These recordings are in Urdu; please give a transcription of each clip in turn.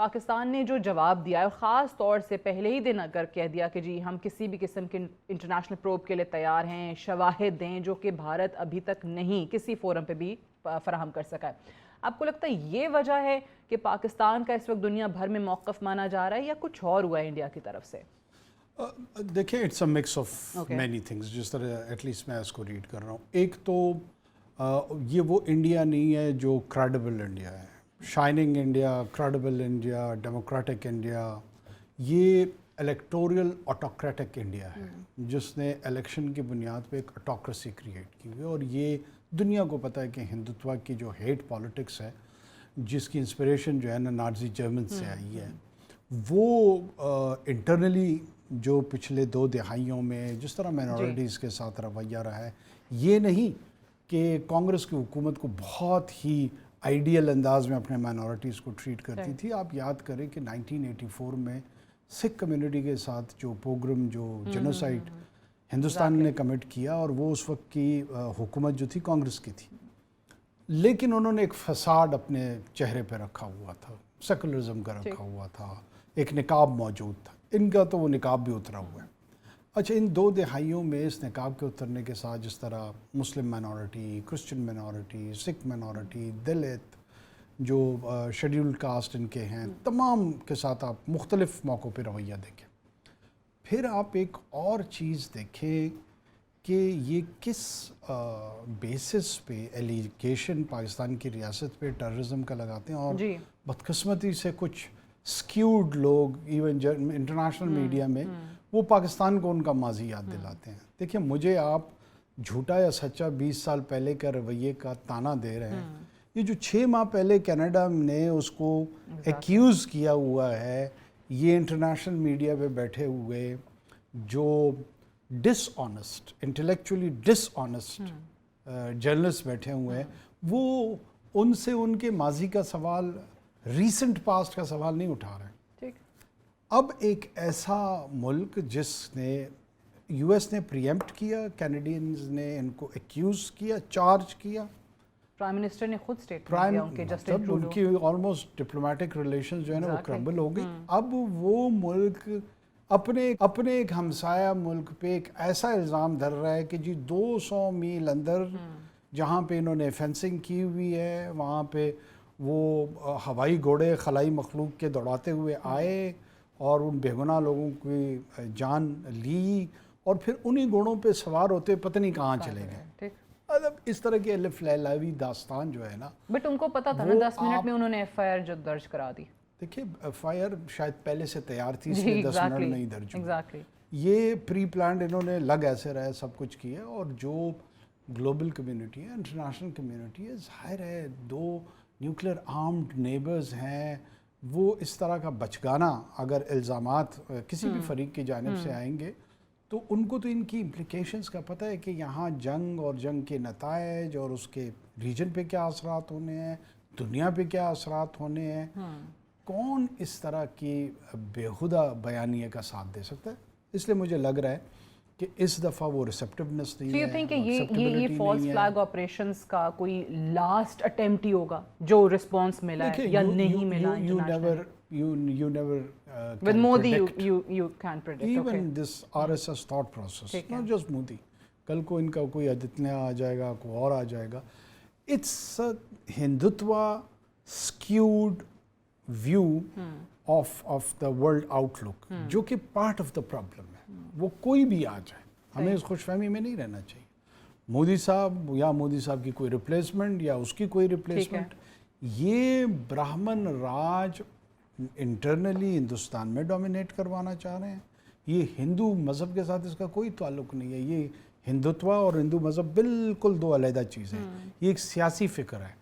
پاکستان نے جو جواب دیا ہے، اور خاص طور سے پہلے ہی دن اگر کہہ دیا کہ جی ہم کسی بھی قسم کے انٹرنیشنل پروب کے لیے تیار ہیں، شواہد دیں، جو کہ بھارت ابھی تک نہیں کسی فورم پہ بھی فراہم کر سکا ہے، آپ کو لگتا ہے یہ وجہ ہے کہ پاکستان کا اس وقت دنیا بھر میں موقف مانا جا رہا ہے، یا کچھ اور ہوا ہے انڈیا کی طرف سے؟ دیکھیں it's a mix of many things, جس طرح ایٹ لیسٹ میں اس کو ریڈ کر رہا ہوں. ایک تو یہ وہ انڈیا نہیں ہے جو کریڈیبل انڈیا ہے، shining India, credible India, democratic India. یہ الیکٹوریل آٹوکریٹک انڈیا ہے جس نے الیکشن کی بنیاد پہ ایک آٹوکریسی کریٹ کی ہوئی، اور یہ دنیا کو پتہ ہے کہ ہندوتوا کی جو ہیٹ پالیٹکس ہے، جس کی انسپریشن جو ہے نا نازی جرمن سے آئی ہے، وہ انٹرنلی جو پچھلے 2 دہائیوں میں جس طرح مائنورٹیز کے ساتھ رویہ رہا ہے، یہ نہیں کہ کانگریس کی حکومت کو بہت ہی آئیڈیل انداز میں اپنے مائنورٹیز کو ٹریٹ کرتی تھی. آپ یاد کریں کہ 1984 میں سکھ کمیونٹی کے ساتھ جو پوگرم، جو جنوسائڈ ہندوستان نے کمٹ کیا، اور وہ اس وقت کی حکومت جو تھی کانگریس کی تھی، لیکن انہوں نے ایک فساد اپنے چہرے پہ رکھا ہوا تھا، سیکولرزم کا رکھا ہوا تھا، ایک نقاب موجود تھا. ان کا تو وہ نقاب بھی اترا ہوا ہے. اچھا، ان 2 دہائیوں میں اس نقاب کے اترنے کے ساتھ جس طرح مسلم مائنورٹی، کرسچن مائنورٹی، سکھ مائنورٹی، دلت، جو شیڈیولڈ کاسٹ ان کے ہیں، تمام کے ساتھ آپ مختلف موقعوں پہ رویہ دیکھیں. پھر آپ ایک اور چیز دیکھیں کہ یہ کس بیسس پہ ایلیگیشن پاکستان کی ریاست پہ ٹیررزم کا لگاتے ہیں، اور بدقسمتی سے کچھ سکیوڈ لوگ ایون انٹرنیشنل میڈیا میں وہ پاکستان کو ان کا ماضی یاد دلاتے ہیں. دیکھیں، مجھے آپ جھوٹا یا سچا 20 سال پہلے کا رویے کا تانا دے رہے ہیں. یہ جو 6 ماہ پہلے کینیڈا نے اس کو ایکیوز کیا ہوا ہے، یہ انٹرنیشنل میڈیا پہ بیٹھے ہوئے جو ڈس آنیسٹ، انٹلیکچولی ڈس آنیسٹ جرنلسٹ بیٹھے ہوئے ہیں، وہ ان سے ان کے ماضی کا سوال، ریسنٹ پاسٹ کا سوال نہیں اٹھا رہے ہیں. اب ایک ایسا ملک جس نے یو ایس نے پریمپٹ کیا، کینیڈینز نے ان کو ایکیوز کیا، چارج کیا، پرائم منسٹر نے خود اسٹیٹمنٹ دیا ان کے، جسٹن ٹروڈو، ان کی آلموسٹ ڈپلومیٹک ریلیشنز جو ہے نا وہ کرمبل ہو گئی. اب وہ ملک اپنے ایک ہمسایہ ملک پہ ایک ایسا الزام دھر رہا ہے کہ جی 200 میل اندر جہاں پہ انہوں نے فینسنگ کی ہوئی ہے، وہاں پہ وہ ہوائی گھوڑے خلائی مخلوق کے دوڑاتے ہوئے آئے اور ان بے گناہ لوگوں کی جان لی، اور پھر انہی گھوڑوں پہ سوار ہوتے پتہ نہیں کہاں چلے گئے. مطلب اس طرح کی الف لیلاوی داستان جو ہے نا، بٹ ان کو پتا تھا نا 10 منٹ میں انہوں نے ایف آئی آر جو درج کرا دی. دیکھیے، ایف آئی آر شاید پہلے سے تیار تھی، اس لیے 10 منٹ نہیں درج ہوئی. یہ پری پلانڈ انہوں نے لگ ایسے رہے سب کچھ کیا. اور جو گلوبل کمیونٹی ہے، انٹرنیشنل کمیونٹی ہے، ظاہر ہے 2 نیوکلیر آرمڈ نیبرز ہیں، وہ اس طرح کا بچگانہ اگر الزامات کسی بھی فریق کی جانب سے آئیں گے تو ان کو تو ان کی امپلیکیشنز کا پتہ ہے کہ یہاں جنگ اور جنگ کے نتائج اور اس کے ریجن پہ کیا اثرات ہونے ہیں، دنیا پہ کیا اثرات ہونے ہیں. کون اس طرح کی بےہودہ بیانیے کا ساتھ دے سکتا ہے؟ اس لیے مجھے لگ رہا ہے کہ اس دفعہ وہ ریسیپٹیونیس نہیں ہے. Do you think کہ یہ فالس فلیگ آپریشنز کا کوئی لاسٹ اٹیمپٹ ہی ہوگا جو رسپانس ملا ہے یا نہیں ملا؟ You never with Modi you can't predict. Even this RSS thought process, not just Modi. کل کو ان کا کوئی آدتیہ آ جائے گا، کوئی اور آ جائے گا. It's a Hindutva skewed view of the world outlook جو کہ پارٹ آف دا پرابلم ہے. وہ کوئی بھی آ جائے، ہمیں اس خوش فہمی میں نہیں رہنا چاہیے. مودی صاحب یا مودی صاحب کی کوئی ریپلیسمنٹ یا اس کی کوئی ریپلیسمنٹ، یہ براہمن راج انٹرنلی ہندوستان میں ڈومینیٹ کروانا چاہ رہے ہیں. یہ ہندو مذہب کے ساتھ اس کا کوئی تعلق نہیں ہے. یہ ہندوتوا اور ہندو مذہب بالکل 2 علیحدہ چیزیں ہیں. یہ ایک سیاسی فکر ہے.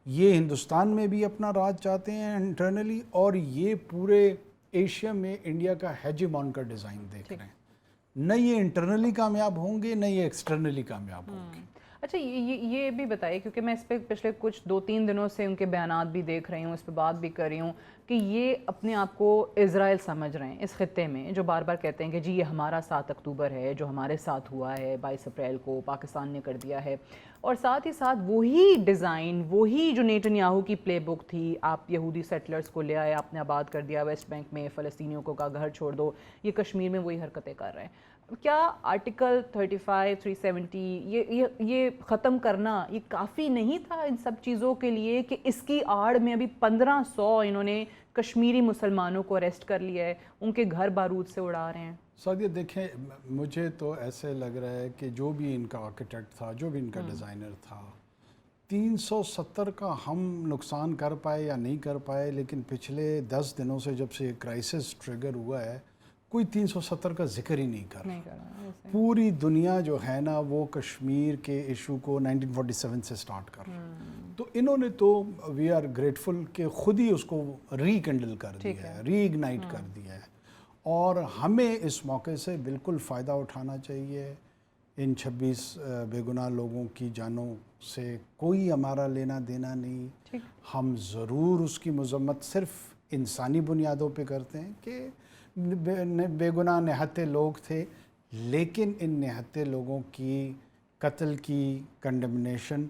یہ ہندوستان میں بھی اپنا راج چاہتے ہیں انٹرنلی، اور یہ پورے ایشیا میں انڈیا کا ہیجیمون کا ڈیزائن دیکھ رہے ہیں. نہ یہ انٹرنلی کامیاب ہوں گے، نہ یہ ایکسٹرنلی کامیاب ہوں گے. اچھا یہ بھی بتائیے، کیونکہ میں اس پہ پچھلے کچھ 2-3 دنوں سے ان کے بیانات بھی دیکھ رہی ہوں، اس پہ بات بھی کر رہی ہوں کہ یہ اپنے آپ کو اسرائیل سمجھ رہے ہیں اس خطے میں، جو بار بار کہتے ہیں کہ جی یہ ہمارا 7 اکتوبر ہے، جو ہمارے ساتھ ہوا ہے 22 اپریل کو پاکستان نے کر دیا ہے، اور ساتھ ہی ساتھ وہی ڈیزائن، وہی جو نیتن یاہو کی پلے بک تھی، آپ یہودی سیٹلرز کو لے آئے، آپ نے آباد کر دیا ویسٹ بینک میں، فلسطینیوں کو کہا گھر چھوڑ دو، یہ کشمیر میں وہی حرکتیں کر رہے ہیں۔ کیا آرٹیکل 35 370 یہ ختم کرنا یہ کافی نہیں تھا ان سب چیزوں کے لیے، کہ اس کی آڑ میں ابھی 1500 انہوں نے کشمیری مسلمانوں کو اریسٹ کر لیا ہے، ان کے گھر بارود سے اڑا رہے ہیں؟ سعودیہ دیکھیں، مجھے تو ایسے لگ رہا ہے کہ جو بھی ان کا آرکیٹیکٹ تھا، جو بھی ان کا ڈیزائنر تھا، 370 کا ہم نقصان کر پائے یا نہیں کر پائے، لیکن پچھلے 10 دنوں سے جب سے کرائسس ٹریگر ہوا ہے، کوئی 370 کا ذکر ہی نہیں کر رہا۔ پوری دنیا جو ہے نا وہ کشمیر کے ایشو کو 1947 سے سٹارٹ کر رہا ہے، تو انہوں نے تو وی آر گریٹفل کہ خود ہی اس کو ریکنڈل کر دیا ہے، ری اگنائٹ کر دیا ہے، اور ہمیں اس موقع سے بالکل فائدہ اٹھانا چاہیے۔ ان 26 بے گناہ لوگوں کی جانوں سے کوئی ہمارا لینا دینا نہیں، ہم ضرور اس کی مذمت صرف انسانی بنیادوں پہ کرتے ہیں کہ بے گناہ نہتے لوگ تھے، لیکن ان نہتے لوگوں کی قتل کی کنڈمنیشن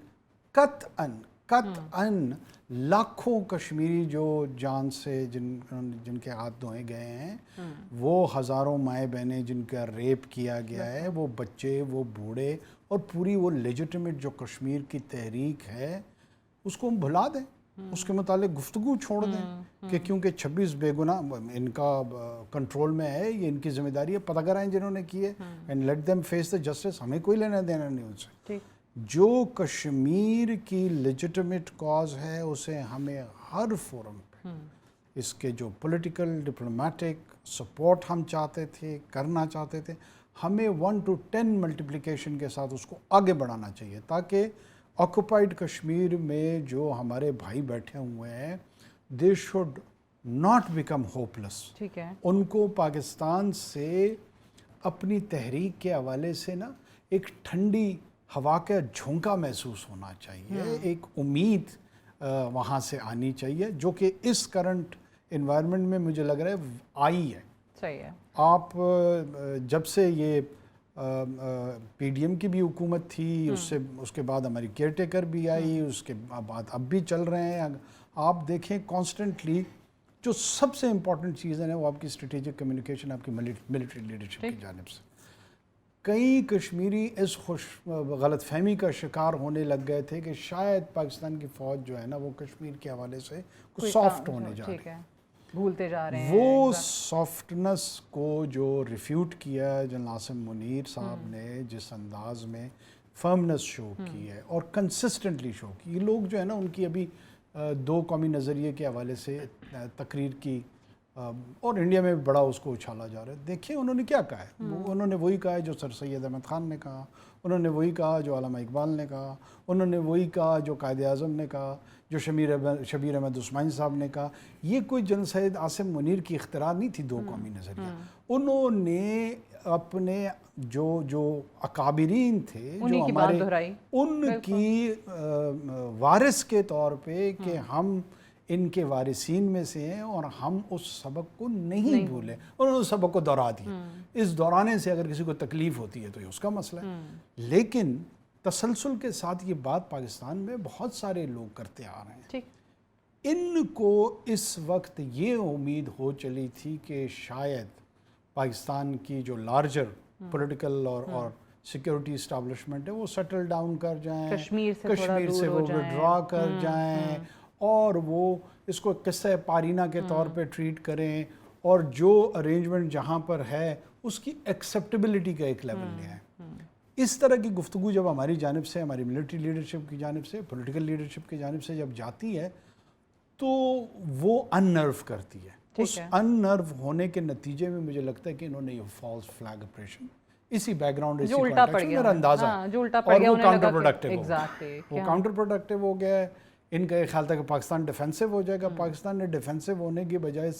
قطعاً لاکھوں کشمیری جو جان سے جن کے ہاتھ دھوئے گئے ہیں، وہ ہزاروں مائیں بہنیں جن کا ریپ کیا گیا ہے، وہ بچے، وہ بوڑھے، اور پوری وہ لیجٹمیٹ جو کشمیر کی تحریک ہے اس کو ہم بھلا دیں، اس کے متعلق گفتگو چھوڑ دیں کہ کیونکہ 26 بے گناہ ان کا کنٹرول میں ہے، یہ ان کی ذمہ داری ہے، پتہ کرائیں جنہوں نے کی ہے، and let them face the justice, ہمیں کوئی لینا دینا نہیں ان سے۔ جو کشمیر کی لیجٹمیٹ کاز ہے اسے ہمیں ہر فورم پہ اس کے جو پولیٹیکل ڈپلومیٹک سپورٹ ہم چاہتے تھے، کرنا چاہتے تھے، ہمیں 1 to 10 ملٹیپلیکیشن کے ساتھ اس کو آگے بڑھانا چاہیے، تاکہ آکوپائڈ کشمیر میں جو ہمارے بھائی بیٹھے ہوئے ہیں they should not become hopeless, ان کو پاکستان سے اپنی تحریک کے حوالے سے نا ایک ٹھنڈی ہوا کا جھونکا محسوس ہونا چاہیے، ایک امید وہاں سے آنی چاہیے، جو کہ اس کرنٹ انوائرمنٹ میں مجھے لگ رہا ہے آئی ہے۔ صحیح ہے۔ آپ جب سے یہ پی ڈی ایم کی بھی حکومت تھی، اس کے بعد ہماری کیئر ٹیکر بھی آئی، اس کے بعد اب بھی چل رہے ہیں، آپ دیکھیں کانسٹنٹلی جو سب سے امپورٹنٹ چیزیں ہیں وہ آپ کی اسٹریٹجک کمیونیکیشن، آپ کی ملٹری لیڈرشپ کی جانب سے۔ کئی کشمیری اس غلط فہمی کا شکار ہونے لگ گئے تھے کہ شاید پاکستان کی فوج جو ہے نا وہ کشمیر کے حوالے سے کچھ سافٹ ہونے جا رہی ہے، بھولتے جا رہے ہیں۔ وہ سافٹنس کو جو ریفیوٹ کیا جنرل عاصم منیر صاحب نے، جس انداز میں فرمنس شو کی ہے اور کنسسٹنٹلی شو کی، یہ لوگ جو ہے نا ان کی ابھی 2 قومی نظریے کے حوالے سے تقریر کی، اور انڈیا میں بڑا اس کو اچھالا جا رہا ہے۔ دیکھیں انہوں نے کیا کہا ہے، انہوں نے وہی کہا ہے جو سر سید احمد خان نے کہا، انہوں نے وہی کہا جو علامہ اقبال نے کہا، انہوں نے وہی کہا جو قائد اعظم نے کہا، جو شبیر احمد عثمانی صاحب نے کہا۔ یہ کوئی جنرل سید عاصم منیر کی اختراع نہیں تھی 2 قومی نظریہ، انہوں نے اپنے جو اکابرین تھے، جو ہمارے ان کی وارث کے طور پہ کہ ہم ان کے وارثین میں سے ہیں اور ہم اس سبق کو نہیں بھولے، انہوں نے اس سبق کو دہرا دیا۔ اس دہرانے سے اگر کسی کو تکلیف ہوتی ہے تو یہ اس کا مسئلہ ہے، لیکن تسلسل کے ساتھ یہ بات پاکستان میں بہت سارے لوگ کرتے آ رہے ہیں۔ ان کو اس وقت یہ امید ہو چلی تھی کہ شاید پاکستان کی جو لارجر پولیٹیکل اور سیکیورٹی اسٹیبلشمنٹ ہے وہ سیٹل ڈاؤن کر جائیں، کشمیر سے وہ وڈرا کر جائیں، اور وہ اس کو قصہ پارینہ کے طور پہ ٹریٹ کریں، اور جو ارینجمنٹ جہاں پر ہے اس کی ایکسیپٹیبلٹی کا ایک لیول لے آئیں۔ اس طرح کی گفتگو جب ہماری جانب سے، ہماری ملٹری لیڈرشپ کی جانب سے، پولیٹیکل لیڈرشپ کی جانب سے جب جاتی ہے تو وہ ان نرو کرتی ہے۔ اس ان نرو ہونے کے نتیجے میں مجھے لگتا ہے کہ انہوں نے یہ فالس فلیگ آپریشن اسی بیک گراؤنڈ، اسی کانٹیکسٹ میں میرا اندازہ ہے، اور وہ کاؤنٹر پروڈکٹیو ہو گیا ہے۔ ان کا یہ خیال تھا کہ پاکستان ڈیفینسو ہو جائے گا، پاکستان نے ڈیفینسو ہونے کی بجائے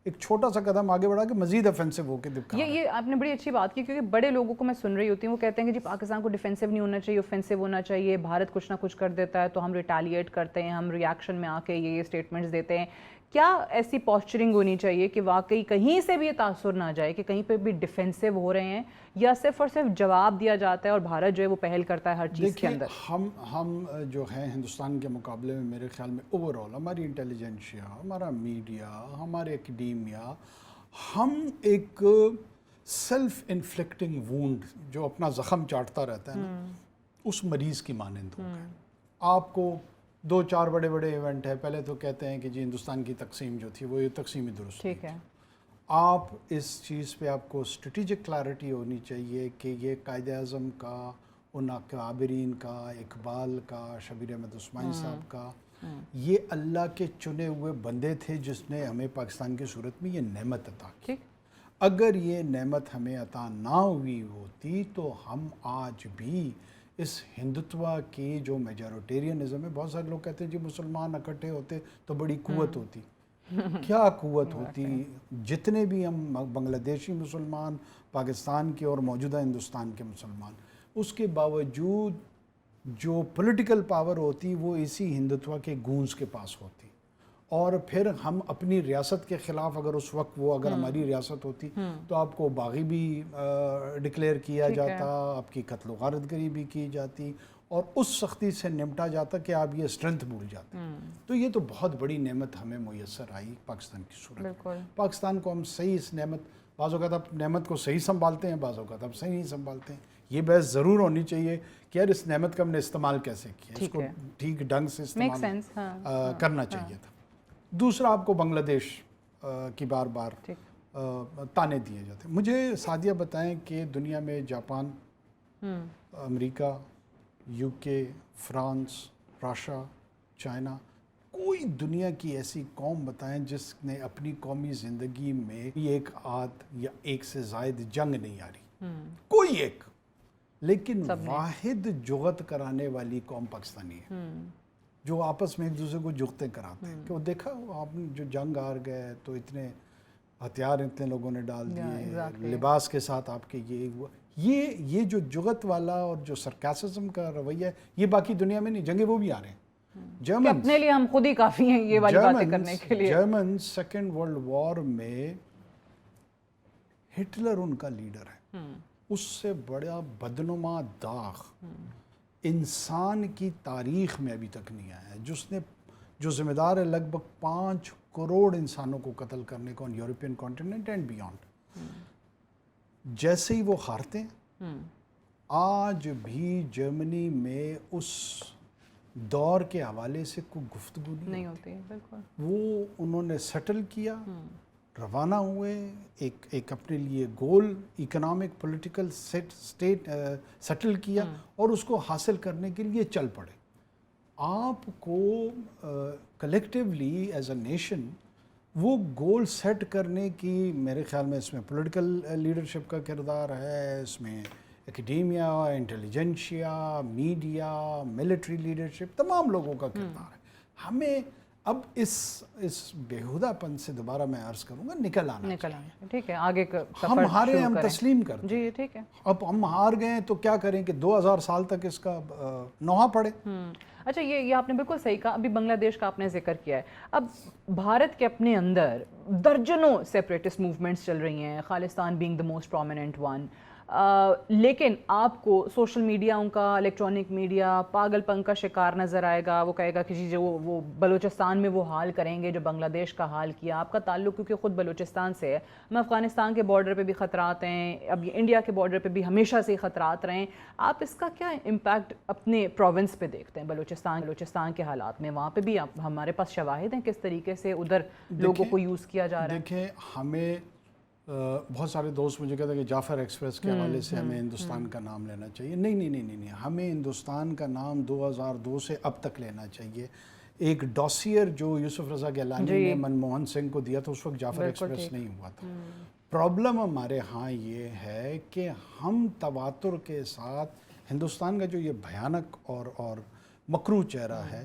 ایک چھوٹا سا قدم آگے بڑھا کے مزید افینسو ہو کے دکھا. یہ آپ نے بڑی اچھی بات کی, کیونکہ بڑے لوگوں کو میں سن رہی ہوتی ہوں, وہ کہتے ہیں کہ جی پاکستان کو ڈیفینسو نہیں ہونا چاہیے, اوفینسو ہونا چاہیے, بھارت کچھ نہ کچھ کر دیتا ہے تو ہم ریٹیلیٹ کرتے ہیں, ہم ریاکشن میں آ کے یہ اسٹیٹمنٹس دیتے ہیں. کیا ایسی پوسچرنگ ہونی چاہیے کہ واقعی کہیں سے بھی یہ تاثر نہ جائے کہ کہیں پہ بھی ڈیفینسو ہو رہے ہیں, یا صرف اور صرف جواب دیا جاتا ہے اور بھارت جو ہے وہ پہل کرتا ہے ہر چیز کے اندر؟ ہم جو ہیں ہندوستان کے مقابلے میں میرے خیال میں اوور آل ہماری انٹیلیجنشیا, ہمارا میڈیا, ہمارے اکیڈیمیا, ہم ایک سیلف انفلیکٹنگ وونڈ جو اپنا زخم چاٹتا رہتا ہے نا, اس مریض کی مانند ہو گئے. آپ کو 2-4 بڑے بڑے ایونٹ ہے, پہلے تو کہتے ہیں کہ جی ہندوستان کی تقسیم جو تھی وہ یہ تقسیم ہی درست ٹھیک ہے. آپ اس چیز پہ آپ کو اسٹریٹجک کلیئرٹی ہونی چاہیے کہ یہ قائد اعظم کا, ان اکابرین کا, اقبال کا, شبیر احمد عثمانی صاحب کا, یہ اللہ کے چنے ہوئے بندے تھے جس نے ہمیں پاکستان کی صورت میں یہ نعمت عطا کی. اگر یہ نعمت ہمیں عطا نہ ہوئی ہوتی تو ہم آج بھی اس ہندوتوا کی جو میجورٹیرینزم ہے, بہت سارے لوگ کہتے ہیں جی مسلمان اکٹھے ہوتے تو بڑی قوت ہوتی. کیا قوت ہوتی؟ جتنے بھی ہم بنگلہ دیشی مسلمان, پاکستان کے اور موجودہ ہندوستان کے مسلمان, اس کے باوجود جو پولیٹیکل پاور ہوتی وہ اسی ہندوتوا کے گونز کے پاس ہوتی. اور پھر ہم اپنی ریاست کے خلاف, اگر اس وقت وہ اگر ہماری ریاست ہوتی تو آپ کو باغی بھی ڈکلیئر کیا جاتا, آپ کی قتل و غارت گری بھی کی جاتی, اور اس سختی سے نمٹا جاتا کہ آپ یہ اسٹرنتھ بھول جاتے. تو یہ تو بہت بڑی نعمت ہمیں میسر آئی پاکستان کی صورت. پاکستان کو ہم صحیح اس نعمت, بعض اوقات آپ نعمت کو صحیح سنبھالتے ہیں, بعض اوقات آپ صحیح نہیں سنبھالتے ہیں. یہ بحث ضرور ہونی چاہیے کہ یار اس نعمت کا ہم نے استعمال کیسے کیا, اس کو ٹھیک ڈھنگ سے استعمال کرنا چاہیے تھا. دوسرا, آپ کو بنگلہ دیش کی بار بار تانے دیے جاتے ہیں. مجھے سعدیہ بتائیں کہ دنیا میں جاپان, امریکہ, یو کے, فرانس, راشا, چائنا, کوئی دنیا کی ایسی قوم بتائیں جس نے اپنی قومی زندگی میں ایک آدھ یا ایک سے زائد جنگ نہیں آ رہی, کوئی ایک, لیکن واحد جغت کرانے والی قوم پاکستانی ہے, جو آپس میں ایک دوسرے کو جغتیں کراتے ہیں. کہ وہ دیکھا آپ نے جو جنگ ہار گئے تو اتنے ہتھیار اتنے لوگوں نے ڈال دیے, لباس کے ساتھ آپ کے یہ جو جغت والا اور جو سرکاسزم کا رویہ ہے, یہ باقی دنیا میں نہیں. جنگیں وہ بھی آ رہے ہیں, اپنے لیے ہم خود ہی کافی ہیں یہ والی باتیں کرنے کے لیے. جرمن سیکنڈ ورلڈ وار میں ہٹلر ان کا لیڈر ہے, اس سے بڑا بدنما داغ انسان کی تاریخ میں ابھی تک نہیں آیا ہے, جو ذمہ دار ہے لگ بھگ 5 کروڑ انسانوں کو قتل کرنے کو یورپین کانٹیننٹ اینڈ بیانڈ. جیسے ہی وہ ہارتے ہیں, آج بھی جرمنی میں اس دور کے حوالے سے کوئی گفتگو نہیں ہوتی. بالکل. وہ انہوں نے سیٹل کیا, روانہ ہوئے, ایک اپنے لیے گول اکنامک پولیٹیکل سٹیٹ سیٹل کیا, اور اس کو حاصل کرنے کے لیے چل پڑے. آپ کو کلیکٹیولی ایز اے نیشن وہ گول سیٹ کرنے کی, میرے خیال میں اس میں پولیٹیکل لیڈرشپ کا کردار ہے, اس میں academia, intelligentsia, media, military leadership, تمام لوگوں کا کردار ہے. ہمیں اب اس بیہودہ پن سے دوبارہ میں عرض کروں گا نکل آنا. ٹھیک ہے, آگے ہم ہارے, ہم تسلیم کرتے ہیں. جی ٹھیک ہے. اب ہم ہار گئے تو کیا کریں کہ 2000 سال تک اس کا نوحہ پڑے. اچھا, یہ آپ نے بالکل صحیح کہا. ابھی بنگلہ دیش کا آپ نے ذکر کیا ہے. اب بھارت کے اپنے اندر درجنوں سیپریٹسٹ موومنٹس چل رہی ہیں, Khalistan being the most prominent one, لیکن آپ کو سوشل میڈیا, ان کا الیکٹرانک میڈیا پاگل پن کا شکار نظر آئے گا. وہ کہے گا کہ جی وہ بلوچستان میں وہ حال کریں گے جو بنگلہ دیش کا حال کیا. آپ کا تعلق کیونکہ خود بلوچستان سے ہے, ہمیں افغانستان کے بارڈر پہ بھی خطرات ہیں, اب یہ انڈیا کے بارڈر پہ بھی ہمیشہ سے خطرات رہے ہیں. آپ اس کا کیا امپیکٹ اپنے پروونس پہ دیکھتے ہیں, بلوچستان کے حالات میں؟ وہاں پہ بھی ہمارے پاس شواہد ہیں کس طریقے سے ادھر لوگوں کو یوز کیا جا رہا ہے. دیکھیں, ہمیں بہت سارے دوست مجھے کہتے ہیں کہ جعفر ایکسپریس کے حوالے سے ہمیں ہندوستان کا نام لینا چاہیے. نہیں, ہمیں ہندوستان کا نام 2002 سے اب تک لینا چاہیے. ایک ڈاسیئر جو یوسف رضا گیلانی نے منموہن سنگھ کو دیا تھا, اس وقت جعفر ایکسپریس نہیں ہوا تھا. پرابلم ہمارے ہاں یہ ہے کہ ہم تواتر کے ساتھ ہندوستان کا جو یہ بھیانک اور مکروہ چہرہ ہے,